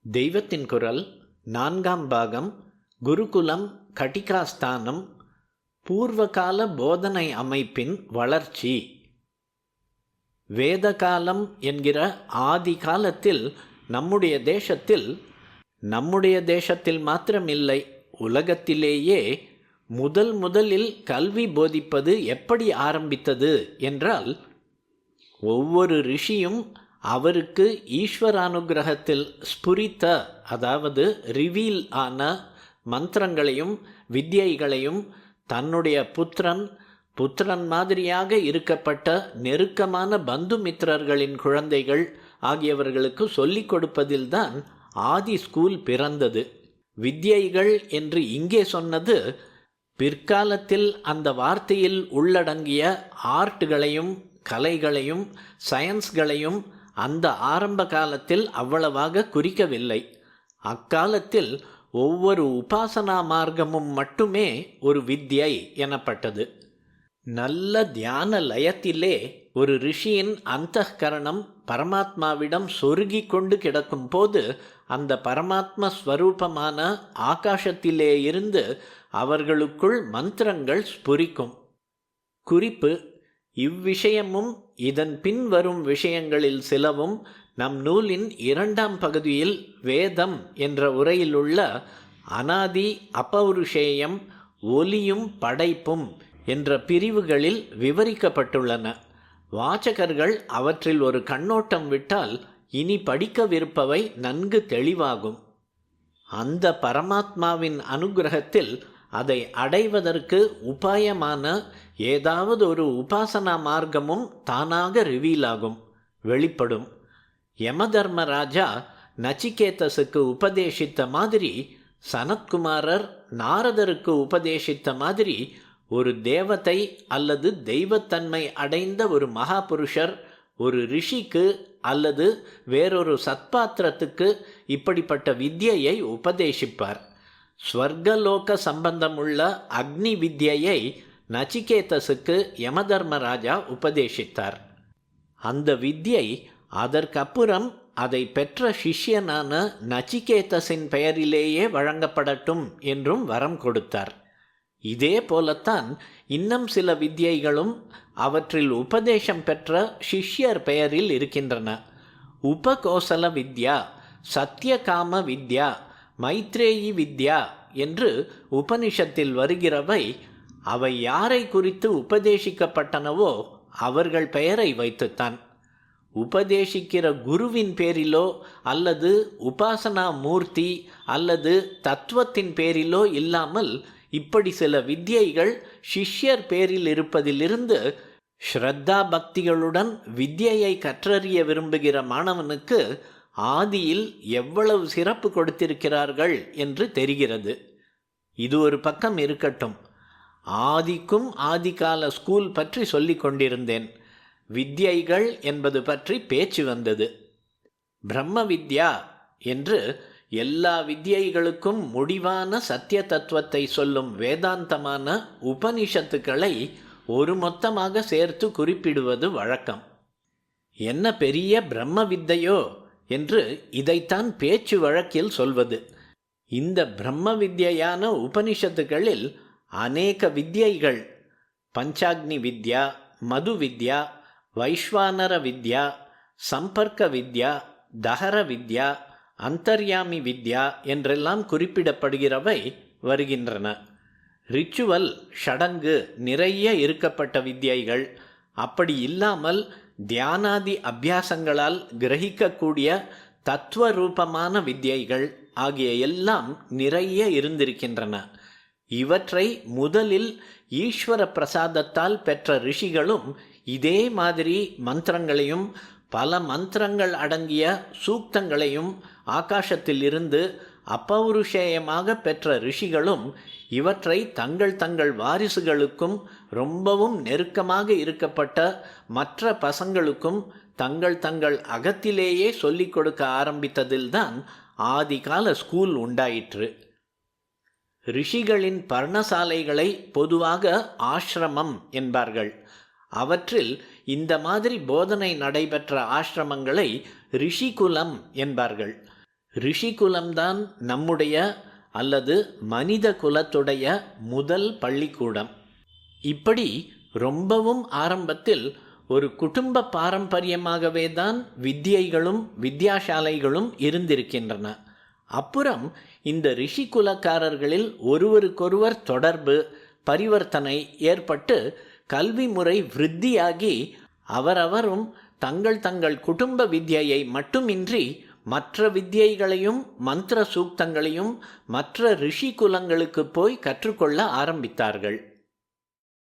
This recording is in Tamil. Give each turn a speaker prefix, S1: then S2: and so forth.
S1: தெய்வத்தின் குரல் 4ஆம் பாகம் குருகுலம் கட்டிகாஸ்தானம் பூர்வகால போதனை அமைப்பின் வளர்ச்சி. வேதகாலம் என்கிற ஆதி காலத்தில் நம்முடைய தேசத்தில் மாத்திரமில்லை, உலகத்திலேயே முதலில் கல்வி போதிப்பது எப்படி ஆரம்பித்தது என்றால், ஒவ்வொரு ரிஷியும் அவருக்கு ஈஸ்வரானுகிரகத்தில் ஸ்புரித்த, அதாவது ரிவீல் ஆன மந்திரங்களையும் வித்யைகளையும் தன்னுடைய புத்திரன் மாதிரியாக இருக்கப்பட்ட நெருக்கமான பந்துமித்திரர்களின் குழந்தைகள் ஆகியவர்களுக்கு சொல்லிக் கொடுப்பதில்தான் ஆதி ஸ்கூல் பிறந்தது. வித்யைகள் என்று இங்கே சொன்னது பிற்காலத்தில் அந்த வார்த்தையில் உள்ளடங்கிய ஆர்ட்களையும் கலைகளையும் சயின்ஸ்களையும் அந்த ஆரம்ப காலத்தில் அவ்வளவாக குறிக்கவில்லை. அக்காலத்தில் ஒவ்வொரு உபாசனா மார்க்கமும் மட்டுமே ஒரு வித்யை எனப்பட்டது. நல்ல தியான லயத்திலே ஒரு ரிஷியின் அந்தఃகரணம் பரமாத்மாவிடம் சொருகி கொண்டு கிடக்கும் போது அந்த பரமாத்ம ஸ்வரூபமான ஆகாசத்திலே இருந்து அவர்களுக்குள் மந்திரங்கள் ஸ்புரிக்கும். குறிப்பு: இவ்விஷயமும் இதன் பின் வரும் விஷயங்களில் சிலவும் நம் நூலின் 2ஆம் பகுதியில் வேதம் என்ற உரையிலுள்ள அனாதி அபௌருஷேயம், ஒலியும் படைப்பும் என்ற பிரிவுகளில் விவரிக்கப்பட்டுள்ளன. வாசகர்கள் அவற்றில் ஒரு கண்ணோட்டம் விட்டால் இனி படிக்கவிருப்பவை நன்கு தெளிவாகும். அந்த பரமாத்மாவின் அனுகிரகத்தில் அதை அடைவதற்கு உபாயமான ஏதாவது ஒரு உபாசனா மார்க்கமும் தானாக ரிவீலாகும், வெளிப்படும். யமதர்மராஜா நச்சிகேதஸுக்கு உபதேசித்த மாதிரி, சனத்குமாரர் நாரதருக்கு உபதேசித்த மாதிரி, ஒரு தேவதை அல்லது தெய்வத்தன்மை அடைந்த ஒரு மகாபுருஷர் ஒரு ரிஷிக்கு அல்லது வேறொரு சத்பாத்திரத்துக்கு இப்படிப்பட்ட வித்யையை உபதேசிப்பார். ஸ்வர்கலோக சம்பந்தமுள்ள அக்னி வித்யை நச்சிகேதஸுக்கு யமதர்மராஜா உபதேசித்தார். அந்த வித்யை அதற்கப்புறம் அதை பெற்ற சிஷ்யனான நச்சிகேதஸின் பெயரிலேயே வழங்கப்படட்டும் என்றும் வரம் கொடுத்தார். இதே போலத்தான் இன்னும் சில வித்யைகளும் அவற்றில் உபதேசம் பெற்ற சிஷ்யர் பெயரில் இருக்கின்றன. உபகோசல வித்யா, சத்யகாம வித்யா, மைத்ரேயி வித்யா என்று உபனிஷத்தில் வருகிறவை அவை யாரை குறித்து உபதேசிக்கப்பட்டனவோ அவர்கள் பெயரை வைத்துத்தான். உபதேசிக்கிற குருவின் பேரிலோ அல்லது உபாசனா மூர்த்தி அல்லது தத்துவத்தின் பேரிலோ இல்லாமல் இப்படி சில வித்யைகள் சிஷ்யர் பேரில் இருப்பதிலிருந்து ஸ்ரத்தா பக்திகளுடன் வித்யையை கற்றறிய விரும்புகிற மாணவனுக்கு ஆதியில் எவ்வளவு சிறப்பு கொடுத்திருக்கிறார்கள் என்று தெரிகிறது. இது ஒரு பக்கம் இருக்கட்டும். ஆதிக்கும் ஆதிகால ஸ்கூல் பற்றி சொல்லிக் கொண்டிருந்தேன். வித்யைகள் என்பது பற்றி பேச்சு வந்தது. பிரம்ம வித்யா என்று எல்லா வித்யைகளுக்கும் முடிவான சத்திய தத்துவத்தை சொல்லும் வேதாந்தமான உபனிஷத்துக்களை ஒரு மொத்தமாக சேர்த்து குறிப்பிடுவது வழக்கம். என்ன பெரிய பிரம்ம வித்தையோ என்று இதைத்தான் பேச்சு வழக்கில் சொல்வது. இந்த பிரம்ம வித்யான உபனிஷத்துகளில் அநேக வித்யைகள், பஞ்சாக்னி வித்யா, மது வித்யா, வைஸ்வானர வித்யா, சம்பர்க்க வித்யா, தஹர வித்யா, அந்தர்யாமி வித்யா என்றெல்லாம் குறிப்பிடப்படுகிறவை வருகின்றன. ரிச்சுவல், சடங்கு நிறைய இருக்கப்பட்ட வித்யைகள், அப்படி இல்லாமல் தியானாதி அபியாசங்களால் கிரகிக்கக்கூடிய தத்துவ ரூபமான வித்யைகள் ஆகிய எல்லாம் நிறைய இருந்திருக்கின்றன. இவற்றை முதலில் ஈஸ்வர பிரசாதத்தால் பெற்ற ரிஷிகளும் இதே மாதிரி மந்திரங்களையும் பல மந்திரங்கள் அடங்கிய சூக்தங்களையும் ஆகாசத்தில் இருந்து அபௌருஷேயமாக பெற்ற ரிஷிகளும் இவற்றை தங்கள் வாரிசுகளுக்கும் ரொம்பவும் நெருக்கமாக இருக்கப்பட்ட மற்ற பசங்களுக்கும் தங்கள் அகத்திலேயே சொல்லிக் கொடுக்க ஆரம்பித்ததில்தான் ஆதிகால ஸ்கூல் உண்டாயிற்று. ரிஷிகளின் பர்ணசாலைகளை பொதுவாக ஆசிரமம் என்பார்கள். அவற்றில் இந்த மாதிரி போதனை நடைபெற்ற ஆசிரமங்களை ரிஷிகுலம் என்பார்கள். ரிஷிகுலம்தான் நம்முடைய அல்லது மனித குலத்துடைய முதல் பள்ளிக்கூடம். இப்படி ரொம்பவும் ஆரம்பத்தில் ஒரு குடும்ப பாரம்பரியமாகவே தான் வித்யைகளும் வித்யாசாலைகளும் இருந்திருக்கின்றன. அப்புறம் இந்த ரிஷிகுலக்காரர்களில் ஒருவருக்கொருவர் தொடர்பு பரிவர்த்தனை ஏற்பட்டு கல்வி முறை விருத்தியாகி அவரவரும் தங்கள் தங்கள் குடும்ப வித்யையை மட்டுமின்றி மற்ற வித்யைகளையும் மந்திர சூக்தங்களையும் மற்ற ரிஷி குலங்களுக்கு போய் கற்றுக்கொள்ள ஆரம்பித்தார்கள்.